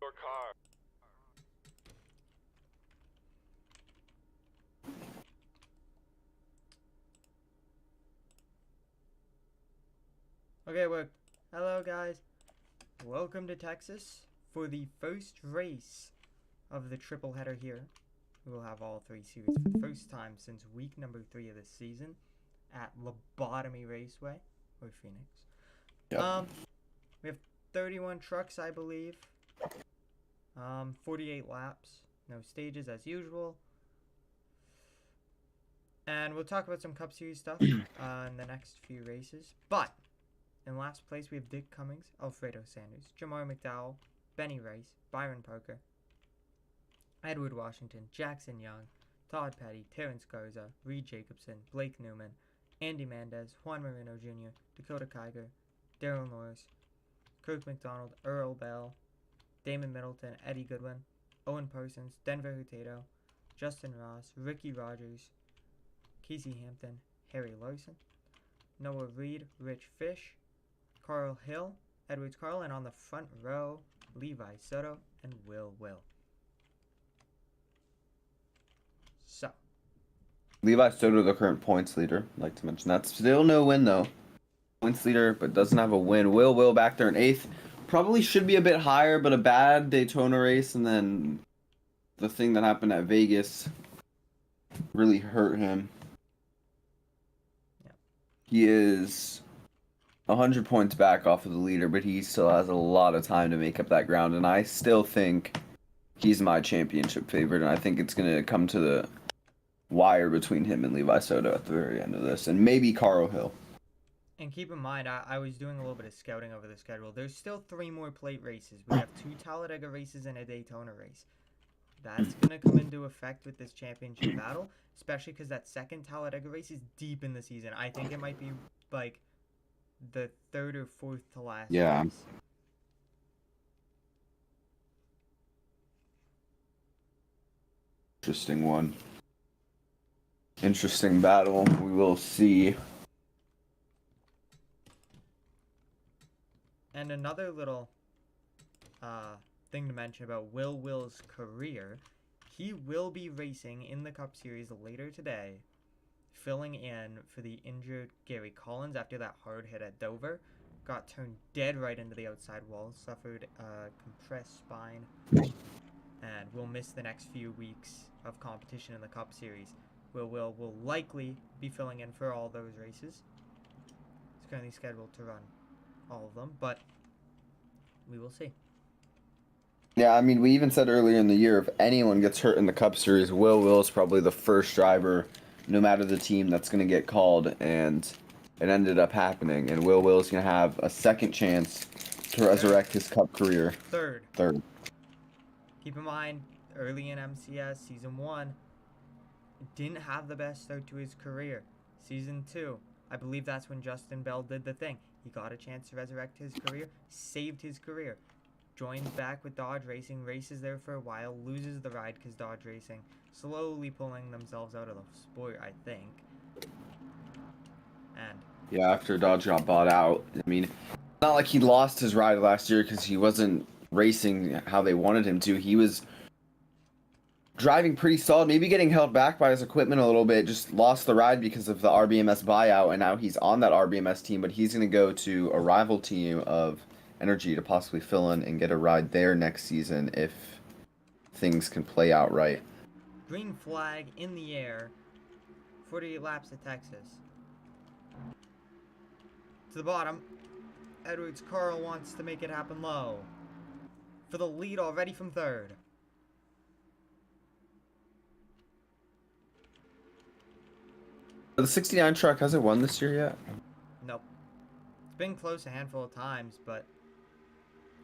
your car. Okay, hello guys. Welcome to Texas for the first race of the triple header here. We will have all three series for the first time since week number 3 of this season at Lobotomy Raceway, or Phoenix. Yep. We have 31 trucks, I believe. 48 laps, no stages as usual. And we'll talk about some Cup Series stuff in the next few races. But in last place, we have Dick Cummings, Alfredo Sanders, Jamar McDowell, Benny Rice, Byron Parker, Edward Washington, Jackson Young, Todd Petty, Terrence Garza, Reed Jacobson, Blake Newman, Andy Mendez, Juan Marino Jr., Dakota Kiger, Daryl Norris, Kirk McDonald, Earl Bell, Damon Middleton, Eddie Goodwin, Owen Parsons, Denver Hurtado, Justin Ross, Ricky Rogers, Casey Hampton, Harry Larson, Noah Reed, Rich Fish, Carl Hill, Edwards Carl, and on the front row, Levi Soto and Will. So, Levi Soto, the current points leader. I'd like to mention that. Still no win, though. Points leader, but doesn't have a win. Will back there in 8th. Probably should be a bit higher, but a bad Daytona race, and then the thing that happened at Vegas really hurt him. yeah. He is 100 points back off of the leader, but he still has a lot of time to make up that ground, and I still think he's my championship favorite, and I think it's going to come to the wire between him and Levi Soto at the very end of this, and maybe Carl Hill. And keep in mind, I was doing a little bit of scouting over the schedule. There's still 3 more plate races. We have 2 Talladega races and a Daytona race. That's going to come into effect with this championship battle, especially because that second Talladega race is deep in the season. I think it might be, like, the 3rd or 4th to last race. Interesting one. Interesting battle. We will see. And another little thing to mention about Will's career, he will be racing in the Cup Series later today, filling in for the injured Gary Collins after that hard hit at Dover. Got turned dead right into the outside wall, suffered a compressed spine, and will miss the next few weeks of competition in the Cup Series. Will likely be filling in for all those races. He's currently scheduled to run all of them, but we will see. Yeah, I mean, we even said earlier in the year, if anyone gets hurt in the Cup Series, Will is probably the first driver, no matter the team, that's going to get called, and it ended up happening, and Will is going to have a second chance to resurrect his Cup career. Third. Keep in mind, early in MCS, Season 1, didn't have the best start to his career. Season 2, I believe that's when Justin Bell did the thing. He got a chance to resurrect his career, saved his career. Joins back with Dodge Racing, races there for a while, loses the ride because Dodge Racing slowly pulling themselves out of the sport, I think. And yeah, after Dodge got bought out, I mean, it's not like he lost his ride last year because he wasn't racing how they wanted him to. He was driving pretty solid, maybe getting held back by his equipment a little bit, just lost the ride because of the RBMS buyout, and now he's on that RBMS team, but he's going to go to a rival team of Energy to possibly fill in and get a ride there next season if things can play out right. green flag in the air, 48 laps at Texas. To the bottom, Edwards Carl wants to make it happen low. For the lead already from 3rd. The 69 truck hasn't won this year yet? Nope. It's been close a handful of times, but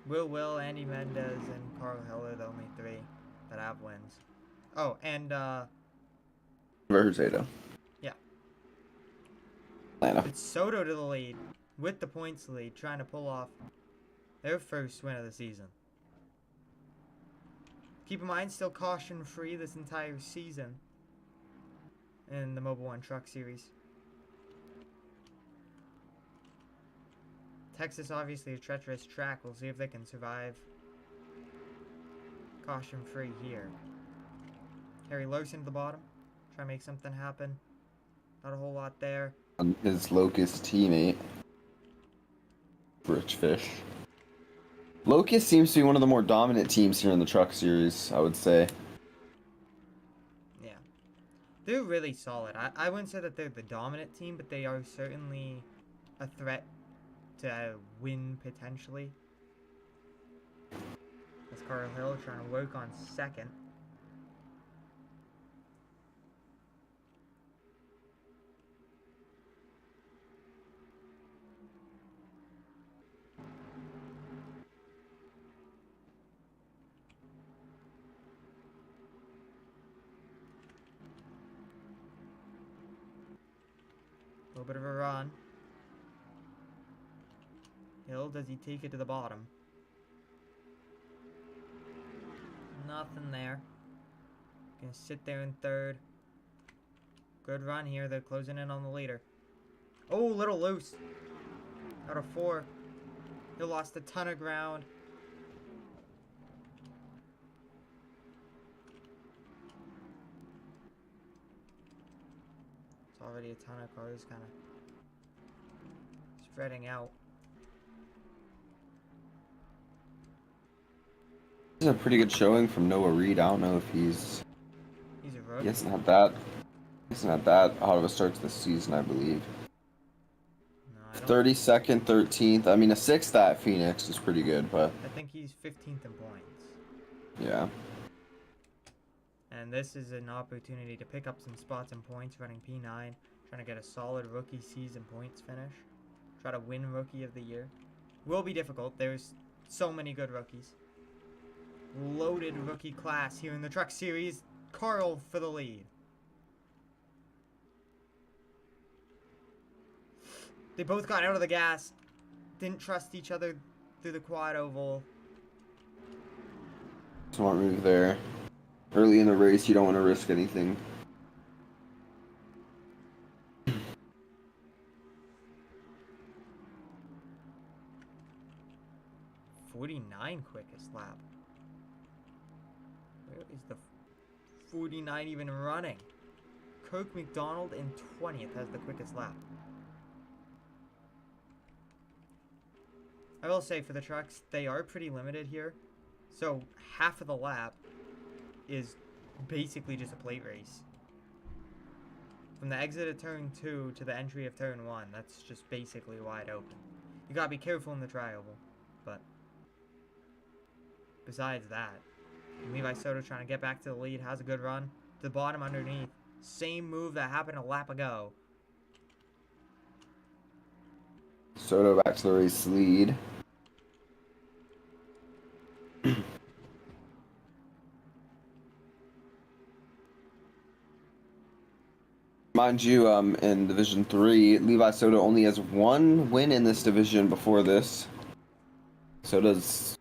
Will, Andy Mendez, and Carl Hill are the only 3 that have wins. Oh, and Rosado. yeah. Atlanta. It's Soto to the lead, with the points lead, trying to pull off their first win of the season. Keep in mind, still caution-free this entire season in the Mobile One Truck Series. Texas, obviously a treacherous track. We'll see if they can survive caution free here. Harry Larson to the bottom. Try to make something happen. Not a whole lot there. His Locust teammate, Rich Fish. Locust seems to be one of the more dominant teams here in the Truck Series, I would say. Yeah. They're really solid. I wouldn't say that they're the dominant team, but they are certainly a threat to win potentially. That's Carl Hill trying to work on second. A little bit of a run. Hill, does he take it to the bottom? Nothing there. Gonna sit there in third. Good run here. They're closing in on the leader. Oh, little loose. Out of 4. Hill lost a ton of ground. It's already a ton of cars kind of spreading out. This is a pretty good showing from Noah Reed. I don't know if he's He's a rookie. he hasn't had that hot of a start to the season, I believe. No, I don't. 32nd, 13th. I mean, a 6th at Phoenix is pretty good, but I think he's 15th in points. yeah. And this is an opportunity to pick up some spots and points running P9. Trying to get a solid rookie season points finish. Try to win Rookie of the Year. Will be difficult. There's so many good rookies. Loaded rookie class here in the Truck Series. Carl for the lead. They both got out of the gas. Didn't trust each other through the quad oval. Smart move there. Early in the race, you don't want to risk anything. .49 quickest lap. Where is the 49 even running? Kirk McDonald in 20th has the quickest lap. I will say for the trucks, they are pretty limited here. So half of the lap is basically just a plate race. From the exit of turn 2 to the entry of turn 1, that's just basically wide open. You gotta be careful in the tri-oval, but besides that, Levi Soto trying to get back to the lead, has a good run. To the bottom underneath. Same move that happened a lap ago. Soto back to the race lead. Mind you, in Division 3, Levi Soto only has 1 win in this division before this. So does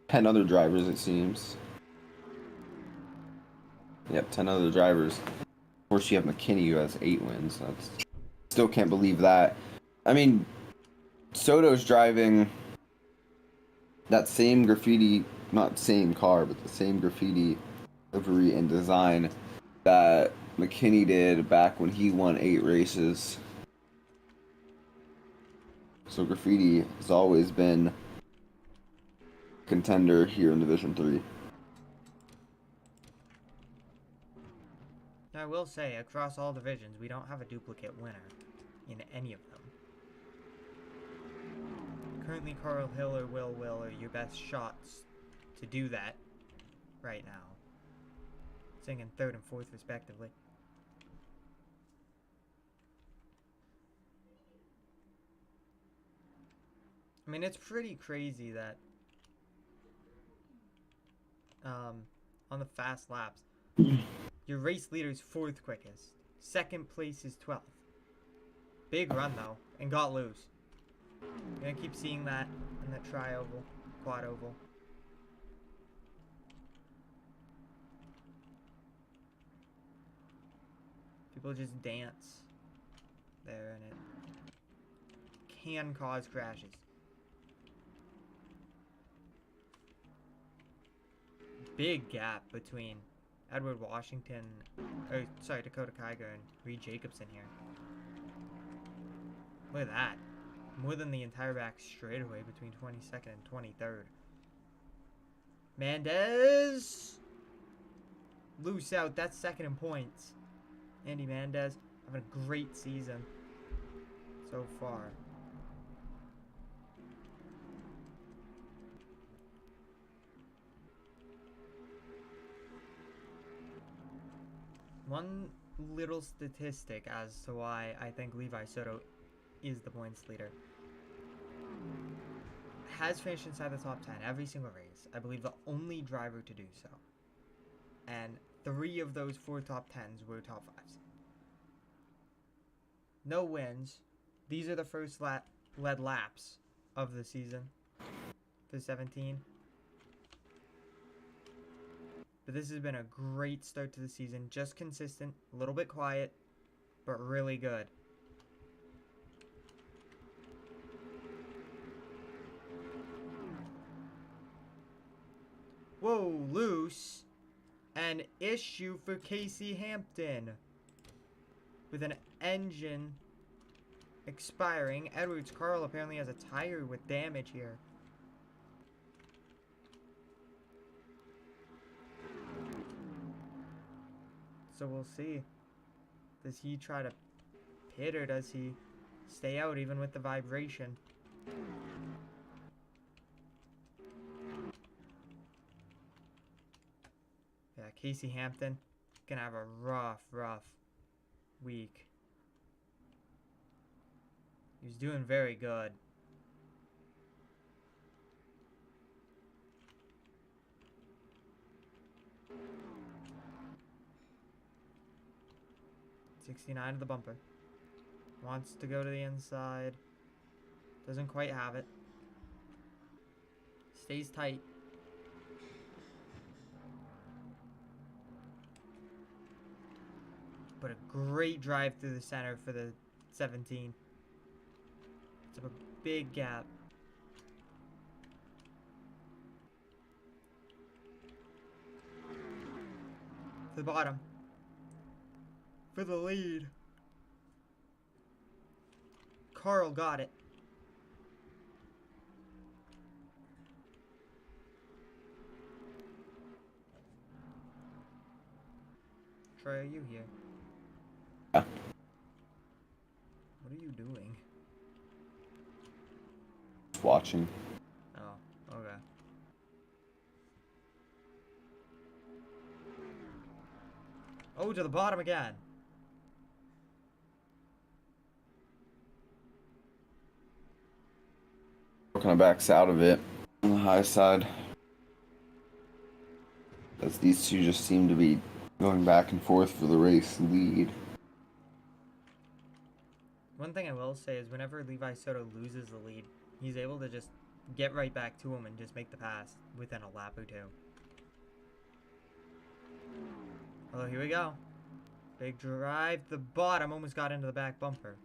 10 other drivers, it seems. Yep, 10 other drivers. Of course, you have McKinney, who has 8 wins. That's still can't believe that. I mean, Soto's driving that same graffiti, not same car, but the same graffiti livery and design that McKinney did back when he won 8 races. So graffiti has always been a contender here in Division 3. I will say, across all divisions, we don't have a duplicate winner in any of them. Currently, Carl Hill or Will are your best shots to do that right now. Sitting in 3rd and 4th, respectively. I mean, it's pretty crazy that on the fast laps, your race leader's 4th quickest. 2nd place is 12th. Big run, though, and got loose. You're gonna keep seeing that in the tri-oval, quad oval. People just dance there, and it can cause crashes. big gap between Edward Washington, or sorry, Dakota Kiger and Reed Jacobson here. Look at that. More than the entire back straightaway between 22nd and 23rd. Mendez! Loose out. That's second in points. Andy Mendez having a great season so far. One little statistic as to why I think Levi Soto is the points leader. Has finished inside the top 10 every single race. I believe the only driver to do so. And 3 of those 4 top 10s were top 5s. No wins. These are the first led laps of the season for 17. But this has been a great start to the season. Just consistent, a little bit quiet, but really good. Whoa, loose. An issue for Casey Hampton. With an engine expiring. Edwards Carl apparently has a tire with damage here. So we'll see. Does he try to pit or does he stay out even with the vibration? Yeah, Casey Hampton gonna have a rough week. He's doing very good. .69 to the bumper. Wants to go to the inside. Doesn't quite have it. Stays tight. But a great drive through the center for the 17. It's a big gap. To the bottom. For the lead. Carl got it. Troy, are you here? Yeah. What are you doing? Just watching. Oh, okay. Oh, to the bottom again. Kind of backs out of it on the high side. As these two just seem to be going back and forth for the race lead. One thing I will say is whenever Levi Soto loses the lead, he's able to just get right back to him and just make the pass within a lap or two. Oh, here we go. Big drive to the bottom, almost got into the back bumper.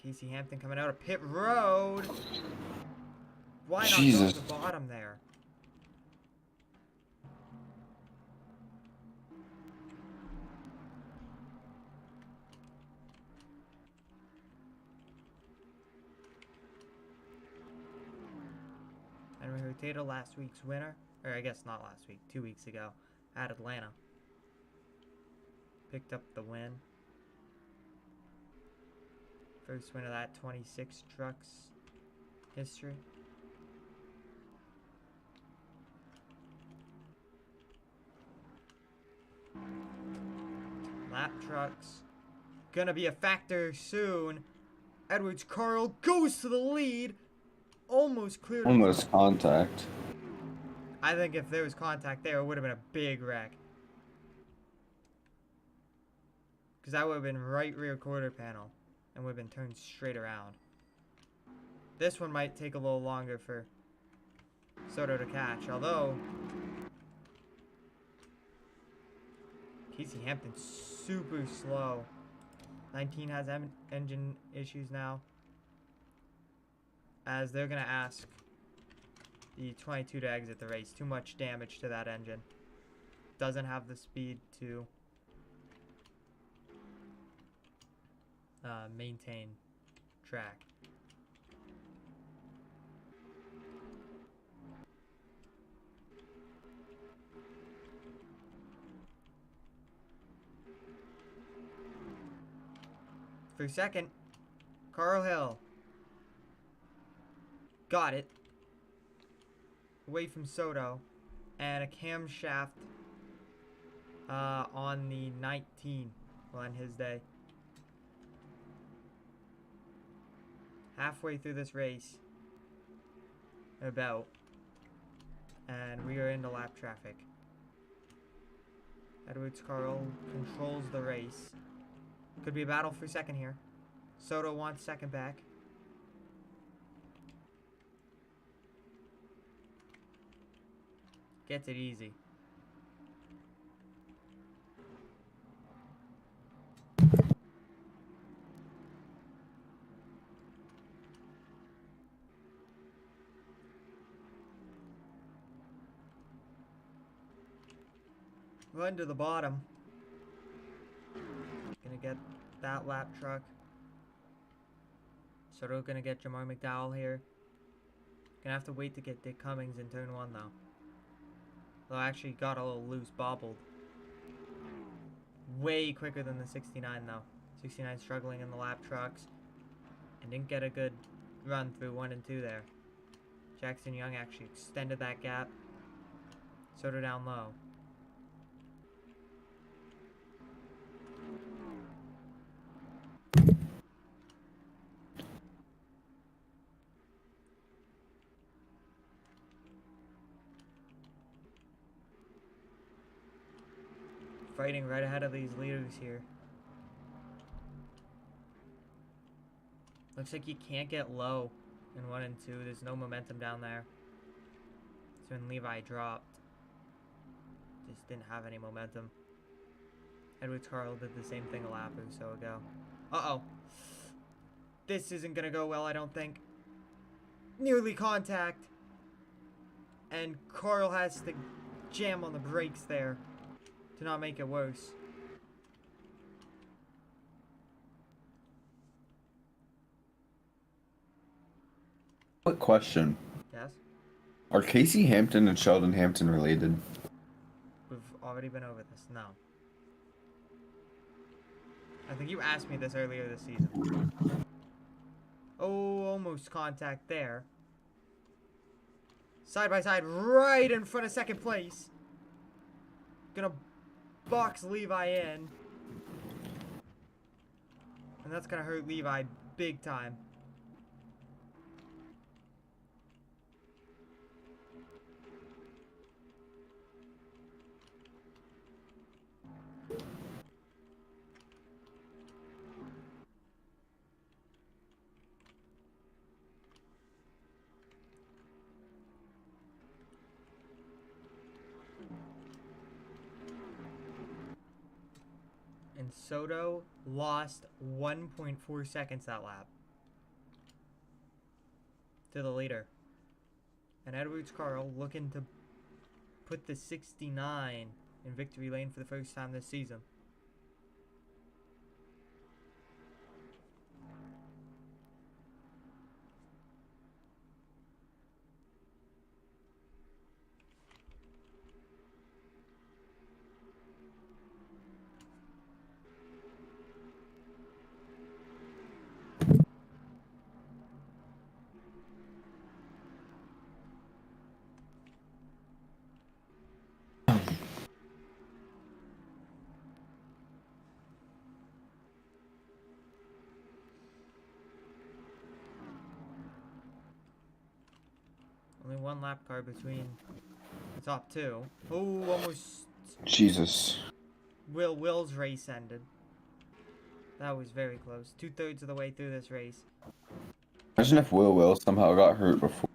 Casey Hampton coming out of pit road. Why not go to the bottom there? Henry Hurtado, last week's winner. Or I guess not last week, 2 weeks ago at Atlanta. Picked up the win. First win of that 26 trucks history. Lap trucks. Gonna be a factor soon. Edwards Carl goes to the lead. Almost cleared. Almost contact. I think if there was contact there, it would have been a big wreck. Because that would have been right rear quarter panel. And would have been turned straight around. This one might take a little longer for Soto to catch, although Casey Hampton's super slow. 19 has engine issues now. As they're going to ask the 22 to exit the race. Too much damage to that engine. Doesn't have the speed to maintain track. For second, Carl Hill. Got it. Away from Soto. And a camshaft on the 19 on his day. Halfway through this race. About. And we are into lap traffic. Edwards Carl controls the race. Could be a battle for second here. Soto wants second back. Gets it easy. Run to the bottom. Gonna get that lap truck. Soto gonna get Jamar McDowell here. Gonna have to wait to get Dick Cummings in turn 1 though. Though I actually got a little loose, bobbled. Way quicker than the 69 though. 69 struggling in the lap trucks. And didn't get a good run through 1 and 2 there. Jackson Young actually extended that gap. Soto down low. Fighting right ahead of these leaders here. Looks like you can't get low in 1 and 2. There's no momentum down there. So when Levi dropped, just didn't have any momentum. Edwards Carl did the same thing a lap or so ago. Uh-oh. This isn't gonna go well, I don't think. Nearly contact. And Carl has to jam on the brakes there to not make it worse. Quick question. Yes? Are Casey Hampton and Sheldon Hampton related? We've already been over this. No. I think you asked me this earlier this season. Oh, almost contact there. Side by side, right in front of second place. Gonna box Levi in. And that's gonna hurt Levi big time. And Soto lost 1.4 seconds that lap to the leader. And Edwards Carl looking to put the 69 in victory lane for the first time this season. Only one lap car between the top two. Oh, almost. Jesus. Will's race ended. That was very close. 2/3 of the way through this race. Imagine if Will somehow got hurt before.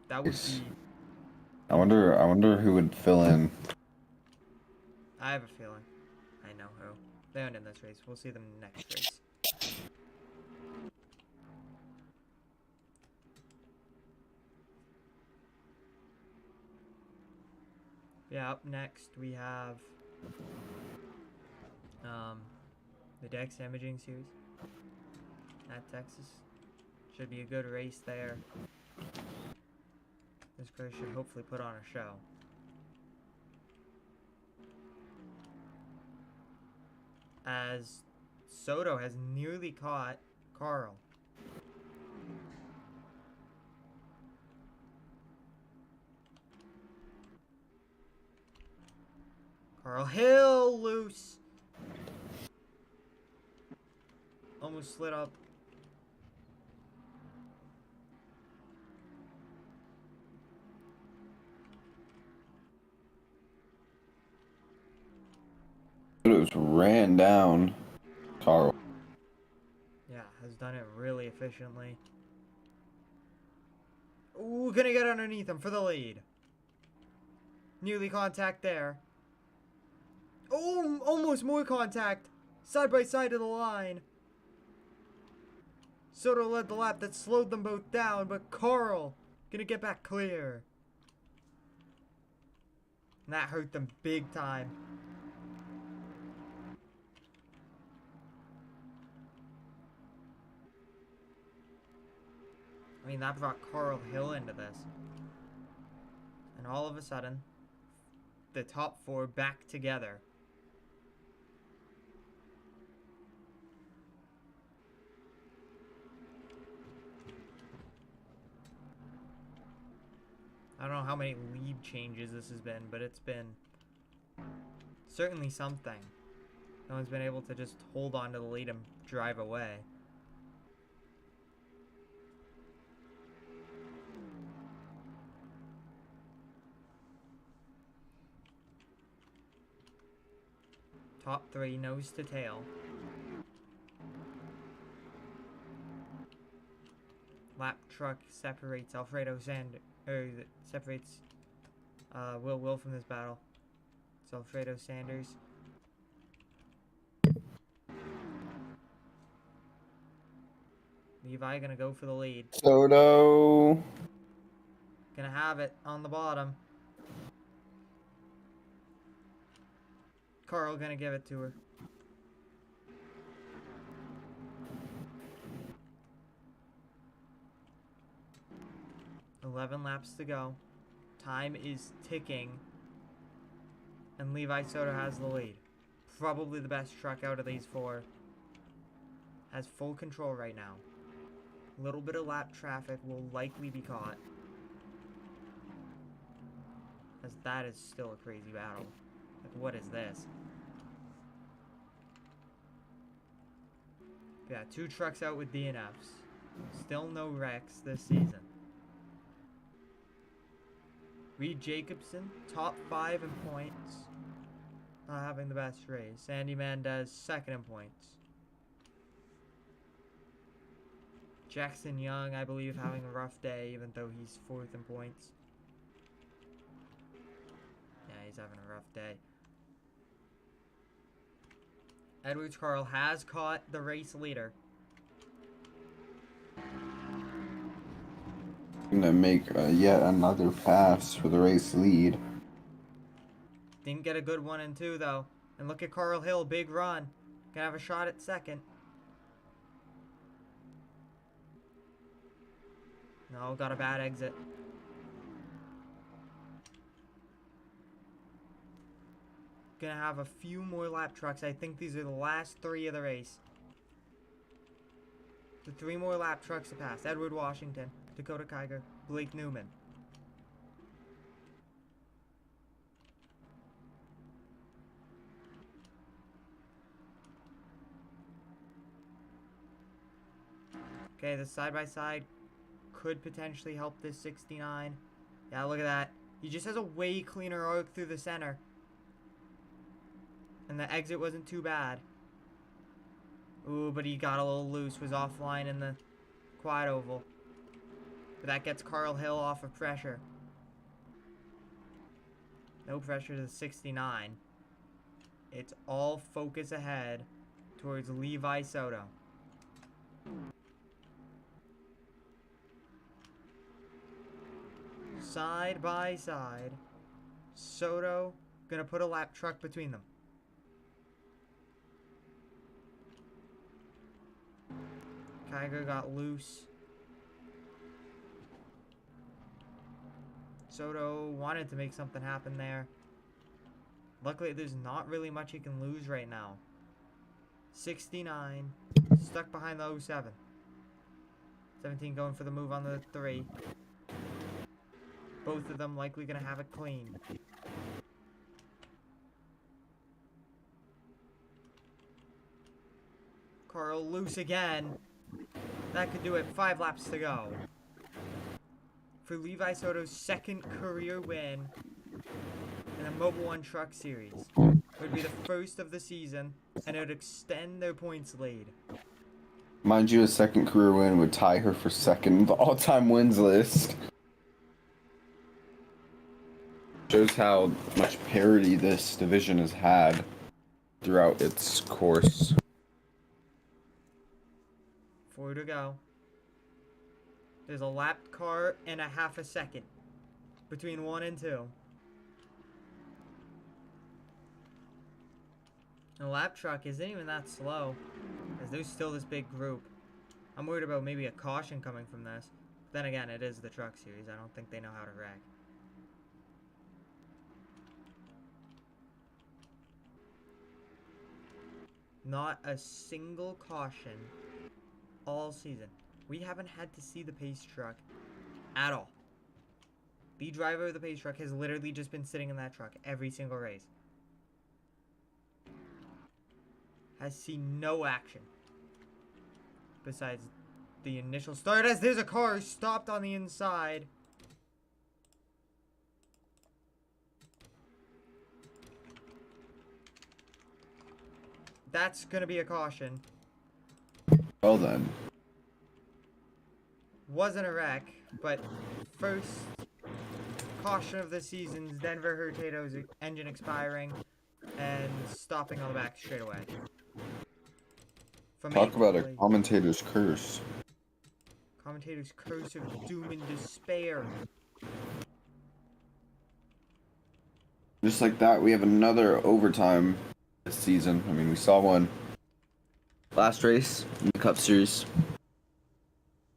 That would be. I wonder who would fill in. I have a feeling. I know who. They aren't in this race. We'll see them next race. Yeah, up next we have the Dex Imaging Series at Texas. Should be a good race there. This car should hopefully put on a show. As Soto has nearly caught Carl. Carl Hill loose. Almost slid up. It was ran down Carl. Yeah, has done it really efficiently. Ooh, gonna get underneath him for the lead. Nearly contact there. Oh, almost more contact. Side by side of the line. Soto led the lap that slowed them both down, but Carl gonna get back clear. And that hurt them big time. I mean, that brought Carl Hill into this. And all of a sudden, the top four back together. I don't know how many lead changes this has been, but it's been certainly something. No one's been able to just hold on to the lead and drive away. Top three, nose to tail. Lap truck separates Alfredo Sanders, separates Will from this battle. It's Alfredo Sanders. Levi gonna go for the lead. Soto. Gonna have it on the bottom. Carl gonna give it to her. $11 laps to go. Time is ticking. And Levi Soto has the lead. Probably the best truck out of these four. Has full control right now. A little bit of lap traffic will likely be caught. As that is still a crazy battle. Like, what is this? Yeah, 2 trucks out with DNFs. Still no wrecks this season. Reed Jacobson, top 5 in points. Not having the best race. Andy Mendez, 2nd in points. Jackson Young, I believe, having a rough day, even though he's 4th in points. Yeah, he's having a rough day. Edwards Carl has caught the race leader. Gonna make yet another pass for the race lead. Didn't get a good 1 and 2 though. And look at Carl Hill, big run. Gonna have a shot at 2nd. No, got a bad exit. Gonna have a few more lap trucks. I think these are the last 3 of the race. The 3 more lap trucks to pass. Edward Washington, Dakota Kiger, Blake Newman. Okay, the side-by-side could potentially help this 69. Yeah, look at that. He just has a way cleaner arc through the center. And the exit wasn't too bad. Ooh, but he got a little loose. Was offline in the quad oval. But that gets Carl Hill off of pressure. No pressure to the 69. It's all focus ahead towards Levi Soto. Side by side. Soto gonna put a lap truck between them. Kyger got loose. Soto wanted to make something happen there. Luckily, there's not really much he can lose right now. 69. Stuck behind the 07. 17 going for the move on the 3. Both of them likely going to have it clean. Carl loose again. That could do it. 5 laps to go. For Levi Soto's second career win in the Mobile One Truck Series. It would be the first of the season, and it would extend their points lead. Mind you, a second career win would tie her for second in the all-time wins list. Shows how much parity this division has had throughout its course. 4 to go. There's a lapped car and a half a second between 1 and 2. And the lap truck isn't even that slow, as there's still this big group. I'm worried about maybe a caution coming from this. But then again, it is the truck series. I don't think they know how to wreck. Not a single caution all season. We haven't had to see the pace truck at all. The driver of the pace truck has literally just been sitting in that truck every single race. Has seen no action besides the initial start, as there's a car stopped on the inside. That's gonna be a caution. Well then. Wasn't a wreck, but first caution of the season's Denver Hurtado's engine expiring and stopping on the back straight away. Talk about a commentator's curse. Commentator's curse of doom and despair. Just like that, we have another overtime this season. I mean, we saw one last race in the Cup Series.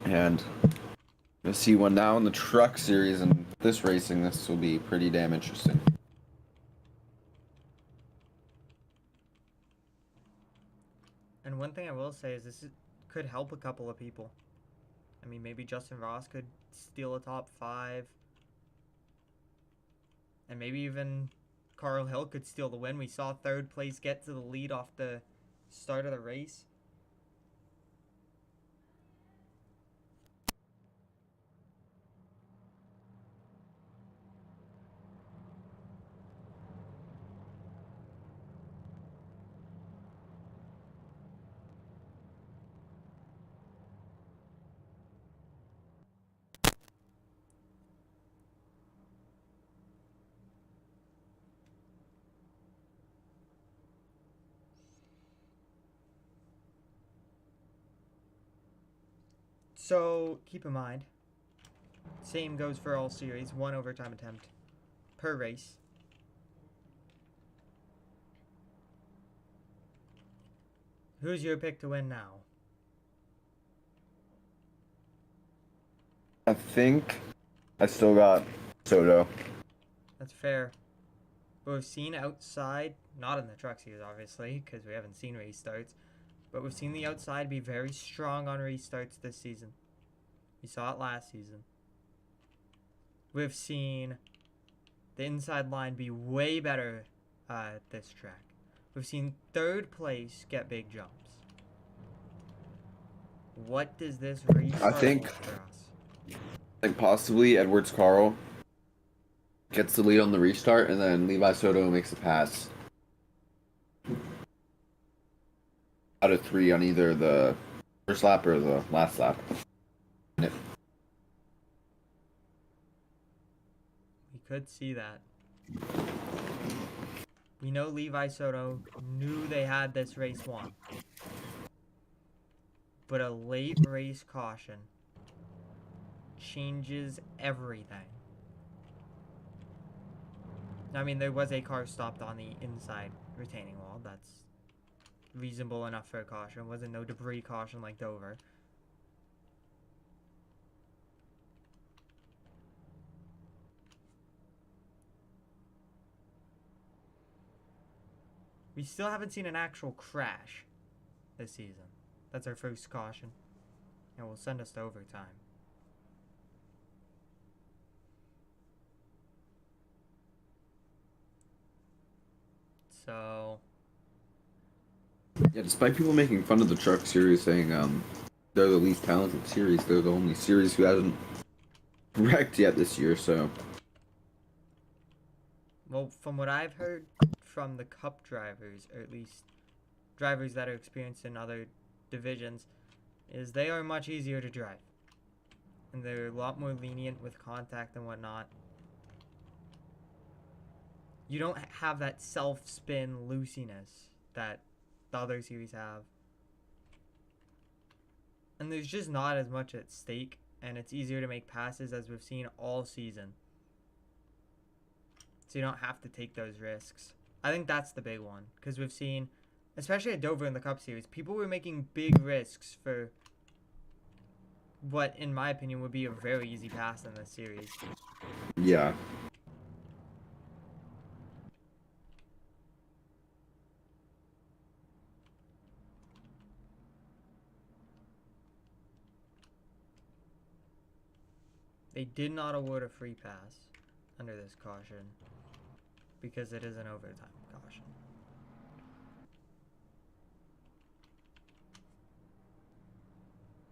And we'll see one now in the Truck Series, and this racing, this will be pretty damn interesting. And one thing I will say is could help a couple of people. I mean, maybe Justin Ross could steal a top 5. And maybe even Carl Hill could steal the win. We saw 3rd place get to the lead off the start of the race. So, keep in mind, same goes for all series, 1 overtime attempt per race. Who's your pick to win now? I think I still got Soto. That's fair. But we've seen outside, not in the truck series obviously, because we haven't seen restarts, but we've seen the outside be very strong on restarts this season. We saw it last season. We've seen the inside line be way better at this track. We've seen 3rd place get big jumps. What does this restart hold for us? I think possibly Edwards Carl gets the lead on the restart, and then Levi Soto makes a pass out of 3 on either the first lap or the last lap. We could see that. We know Levi Soto knew they had this race won. But a late race caution changes everything. I mean, there was a car stopped on the inside retaining wall. That's reasonable enough for a caution. It wasn't no debris caution like Dover. We still haven't seen an actual crash this season. That's our first caution. And will send us to overtime. So... Yeah, despite people making fun of the truck series, saying they're the least talented series, they're the only series who hasn't wrecked yet this year, so... Well, from what I've heard from the Cup drivers, or at least drivers that are experienced in other divisions, is they are much easier to drive. And they're a lot more lenient with contact and whatnot. You don't have that self-spin loosiness that the other series have. And there's just not as much at stake, and it's easier to make passes as we've seen all season. So you don't have to take those risks. I think that's the big one, because we've seen, especially at Dover in the Cup Series, people were making big risks for what, in my opinion, would be a very easy pass in this series. Yeah. They did not award a free pass under this caution because it is an overtime caution.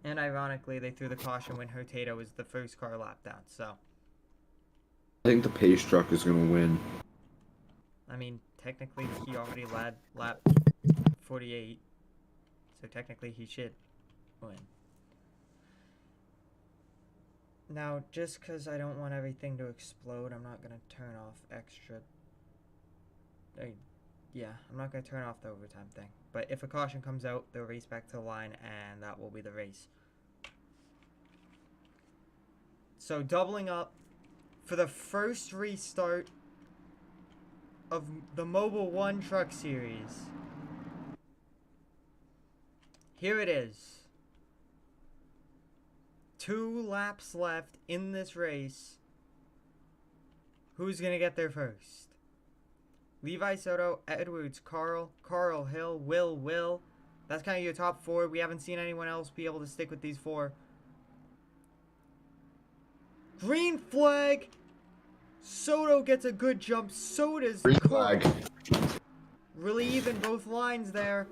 And ironically, they threw the caution when Hurtado was the first car lapped out, so... I think the pace truck is going to win. I mean, technically, he already led lap 48, so technically he should win. Now, just because I don't want everything to explode, I'm not going to turn off extra... yeah, I'm not going to turn off the overtime thing. But if a caution comes out, they'll race back to the line, and that will be the race. So, doubling up for the first restart of the Mobile 1 Truck Series. Here it is. 2 laps left in this race. Who's going to get there first? Levi Soto, Edwards, Carl, Hill, Will. That's kind of your top 4. We haven't seen anyone else be able to stick with these 4. Green flag! Soto gets a good jump. So does Green Carl. flag. Really even both lines there.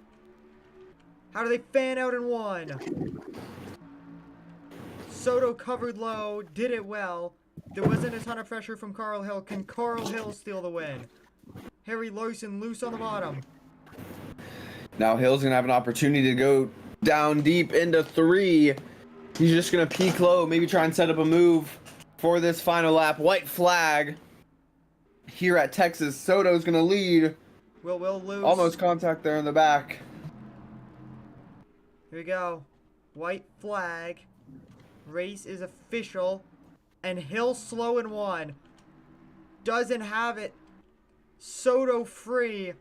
How do they fan out in one? Soto covered low, did it well. There wasn't a ton of pressure from Carl Hill. Can Carl Hill steal the win? Harry Larson loose on the bottom. Now Hill's going to have an opportunity to go down deep into 3. He's just going to peak low, maybe try and set up a move for this final lap. White flag here at Texas. Soto's going to lead. Will loose. Almost contact there in the back. Here we go. White flag. Race is official. And Hill slow in 1. Doesn't have it. Soto free.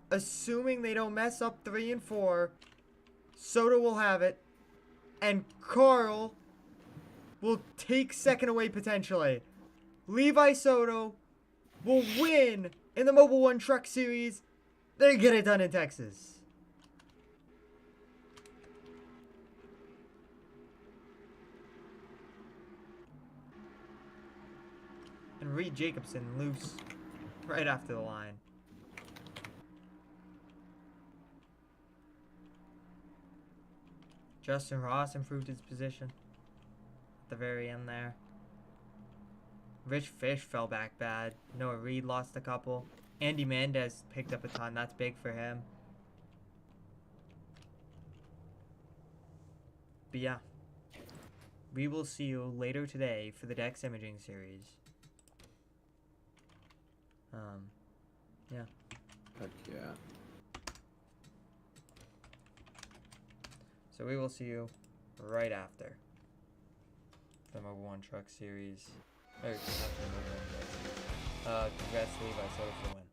Assuming they don't mess up 3 and 4. Soto will have it. And Carl will take second away potentially. Levi Soto will win in the Mobile 1 Truck Series. They get it done in Texas. And Reed Jacobson loose right after the line. Justin Ross improved his position at the very end there. Rich Fish fell back bad. Noah Reed lost a couple. Andy Mendez picked up a ton. That's big for him. But yeah. We will see you later today for the Dex Imaging Series. Yeah. Heck yeah. So we will see you right after the Mobile 1 Truck Series. Or, not the Mobile 1 Truck Series. Congrats to Levi Soto for the win.